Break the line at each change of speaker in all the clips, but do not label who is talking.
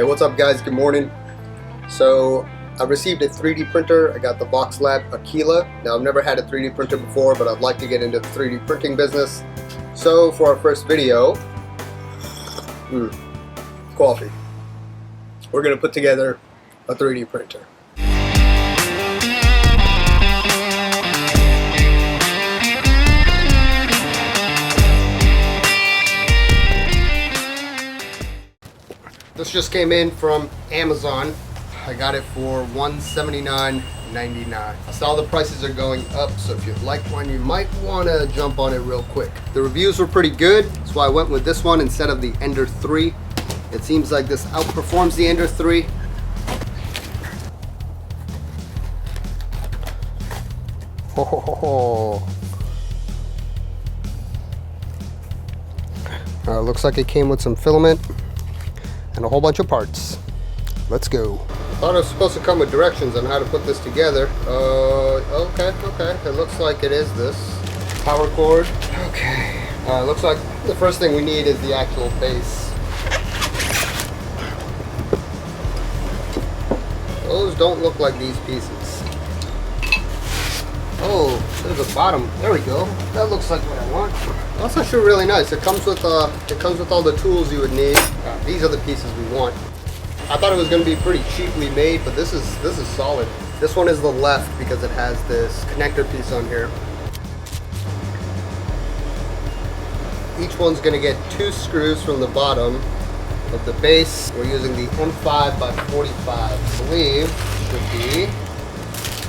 Hey, what's up guys? Good morning. So I received a 3D printer. I got the Voxelab Aquila. Now I've never had a 3D printer before, but I'd like to get into the 3D printing business. So for our first video, coffee. We're gonna put together a 3D printer. This just came in from Amazon. I got it for $179.99. I saw the prices are going up, so if you'd like one, you might want to jump on it real quick. The reviews were pretty good, so I went with this one instead of the Ender 3. It seems like this outperforms the Ender 3. Looks like it came with some filament and a whole bunch of parts. Let's go. I thought it was supposed to come with directions on how to put this together. Okay. It looks like it is this. Power cord. Okay. Looks like the first thing we need is the actual base. Those don't look like these pieces. Oh, there's a bottom. There we go. That looks like what I want. That's actually really nice. It comes with all the tools you would need. These are the pieces we want. I thought it was going to be pretty cheaply made, but this is solid. This one is the left because it has this connector piece on here. Each one's going to get 2 screws from the bottom of the base. We're using the M5 by 45. I believe should be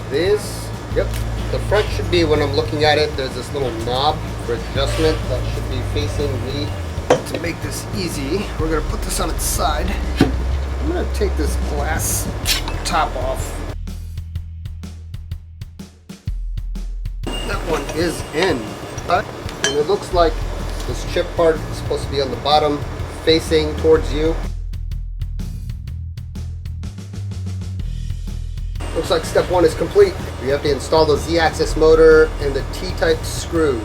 this. Yep. The front should be, when I'm looking at it, there's this little knob for adjustment that should be facing me. To make this easy, we're going to put this on its side. I'm going to take this glass top off. That one is in. And it looks like this chip part is supposed to be on the bottom, facing towards you. Looks like step 1 is complete. You have to install the Z-axis motor and the T-type screw.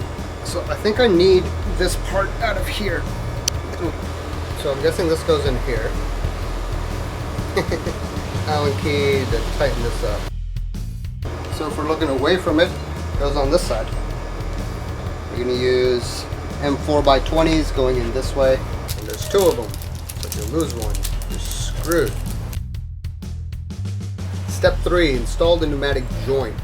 So I think I need this part out of here. So I'm guessing this goes in here. Allen key to tighten this up. So if we're looking away from it, it goes on this side. We're going to use M4 by 20s going in this way. And there's 2 of them. So if you lose one, you're screwed. Step 3, install the pneumatic joint.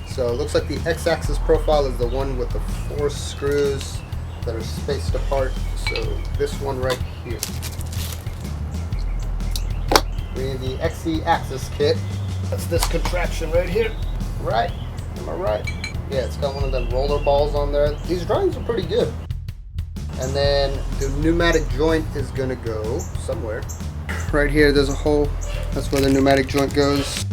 So it looks like the X-axis profile is the one with the 4 screws that are spaced apart. So this one right here. We need the XC-axis kit. That's this contraption right here. Right? Am I right? Yeah, it's got one of them roller balls on there. These drawings are pretty good. And then the pneumatic joint is gonna go somewhere. Right here, there's a hole. That's where the pneumatic joint goes.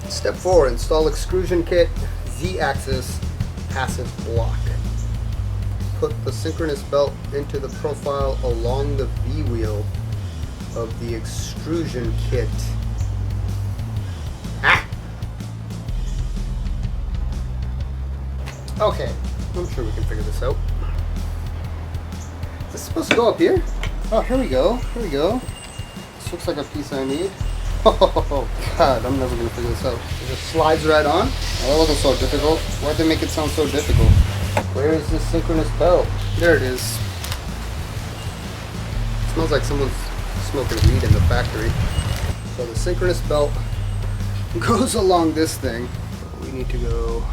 Step 4, install extrusion kit, Z-axis, passive block. Put the synchronous belt into the profile along the V-wheel of the extrusion kit. Okay, I'm sure we can figure this out. Is this supposed to go up here? Oh, here we go. Here we go. This looks like a piece I need. Oh, God, I'm never going to figure this out. It just slides right on. Oh, that wasn't so difficult. Why'd they make it sound so difficult? Where is this synchronous belt? There it is. It smells like someone's smoking weed in the factory. So the synchronous belt goes along this thing. We need to go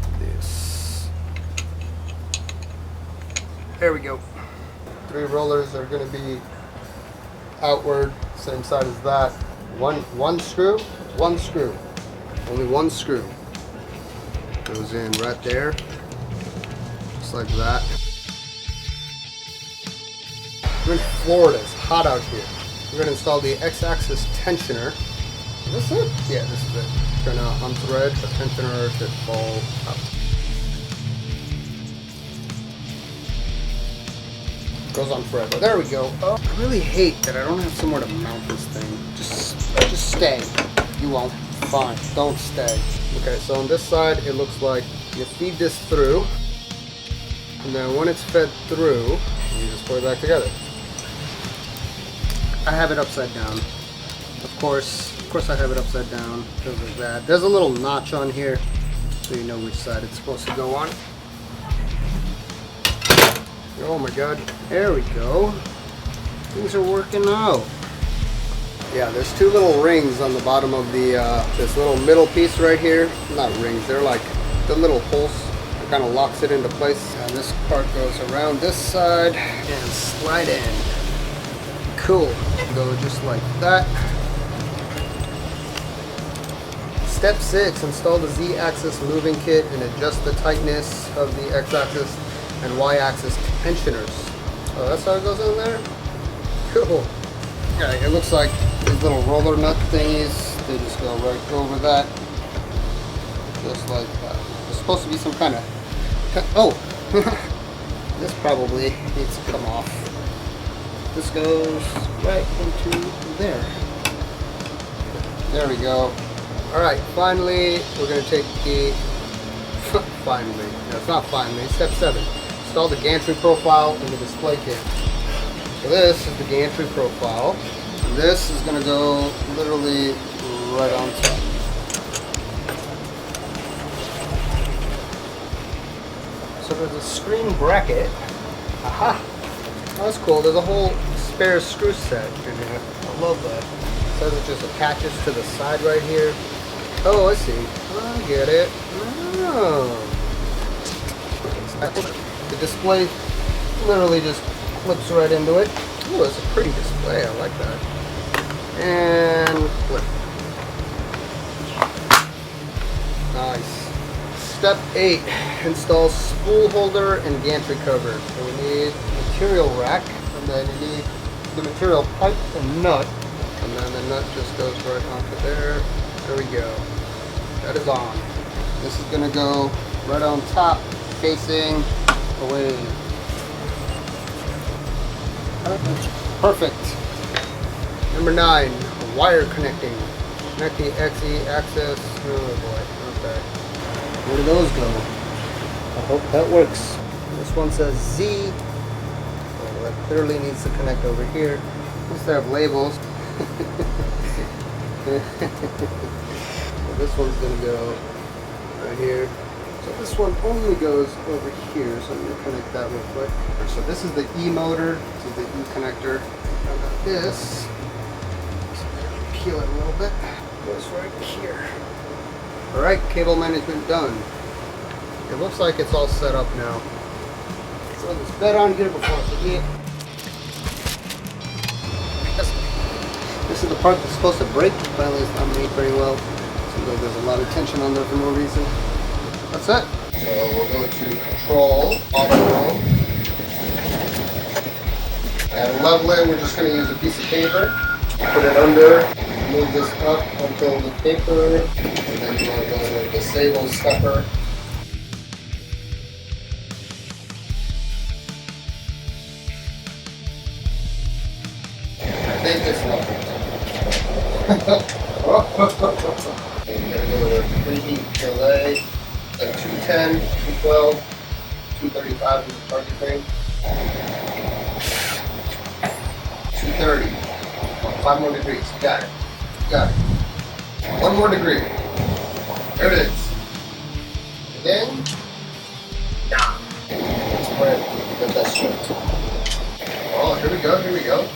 like this. There we go. 3 rollers are going to be outward, same side as that. One screw, only one screw goes in right there, just like that. We're in Florida, it's hot out here. We're going to install the X-axis tensioner. Is this it? Yeah, this is it. We're going to unthread the tensioner to fall up. Goes on forever. There we go. Oh, I really hate that I don't have somewhere to mount this thing. Just stay. You won't. Fine. Don't stay. Okay, so on this side, it looks like you feed this through, and then when it's fed through, you just put it back together. I have it upside down. Of course I have it upside down because of that. There's a little notch on here, so you know which side it's supposed to go on. Oh my god, there we go. Things are working out. Yeah, there's two little rings on the bottom of the this little middle piece right here. Not rings, they're like the little holes. It kind of locks it into place. And this part goes around this side and slide in. Cool. Go just like that. Step 6, install the Z-axis moving kit and adjust the tightness of the X-axis and Y-axis tensioners. Oh, that's how it goes in there? Cool. Yeah, it looks like these little roller nut thingies. They just go right over that. Just like that. There's supposed to be some kind of... Oh! This probably needs to come off. This goes right into there. There we go. Alright, finally, we're going to take the... finally. No, it's not finally. Step 7. Install the gantry profile in the display kit. So this is the gantry profile. And this is going to go literally right on top. So there's a screen bracket. Aha! Oh, that's cool. There's a whole spare screw set in here. I love that. It says it just attaches to the side right here. Oh, I see. I get it. Oh. The display literally just clips right into it. Oh, it's a pretty display. I like that. And flip. Nice. Step 8. Install spool holder and gantry cover. So we need material rack, and then you need the material pipe and nut, and then the nut just goes right onto there. There we go. That is on. This is going to go right on top, facing away. Perfect. Number 9, wire connecting. Connect the XE axis. Oh boy. Okay. Where do those go? I hope that works. This one says Z. So that clearly needs to connect over here. At least they have labels. So this one's going to go right here. So this one only goes over here, so I'm going to connect that real quick. So this is the E motor, this is the E connector. And then this, peel it a little bit, goes right here. Alright, cable management done. It looks like it's all set up now. So this bed on here before I forget. This is the part that's supposed to break. Apparently it's not made very well. Seems like there's a lot of tension on there for no reason. That's it. So we'll go to control, auto. And level it, we're just going to use a piece of paper. Put it under, move this up until the paper, and then you want to go to disable stepper. I think it's leveled. I'm going to go to preheat delay. Like 210, 212, 235 is the target thing. 230. 5 more degrees. Got it. Got it. 1 more degree. There it is. Again. Nah. Let's put that straight. Oh, here we go. Here we go.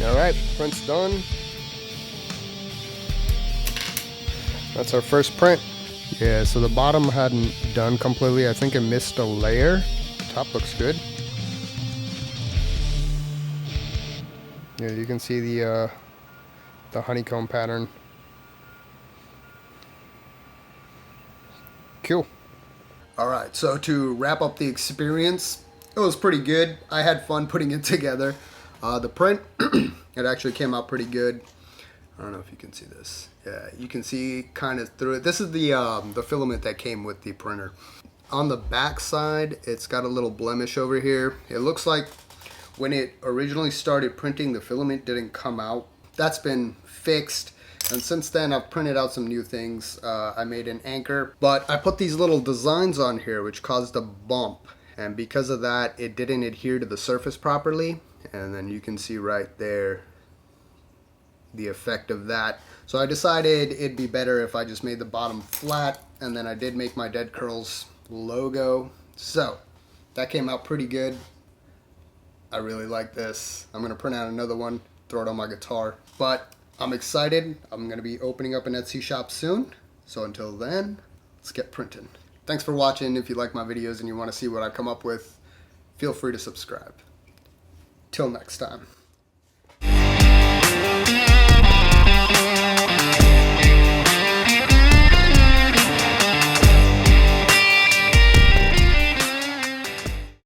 Alright, print's done. That's our first print. Yeah, so the bottom hadn't done completely. I think it missed a layer. The top looks good. Yeah, you can see the honeycomb pattern. Cool. Alright, so to wrap up the experience, it was pretty good. I had fun putting it together. The print, it actually came out pretty good. I don't know if you can see this. Yeah, you can see kind of through it. This is the filament that came with the printer. On the back side, it's got a little blemish over here. It looks like when it originally started printing, the filament didn't come out. That's been fixed. And since then, I've printed out some new things. I made an anchor, but I put these little designs on here which caused a bump. And because of that, it didn't adhere to the surface properly. And then you can see right there the effect of that. So I decided it'd be better if I just made the bottom flat, and then I did make my Dead Curls logo. So that came out pretty good. I really like this. I'm gonna print out another one, throw it on my guitar. But I'm excited. I'm gonna be opening up an Etsy shop soon. So until then, let's get printing. Thanks for watching. If you like my videos and you wanna see what I come up with, feel free to subscribe. Till next time.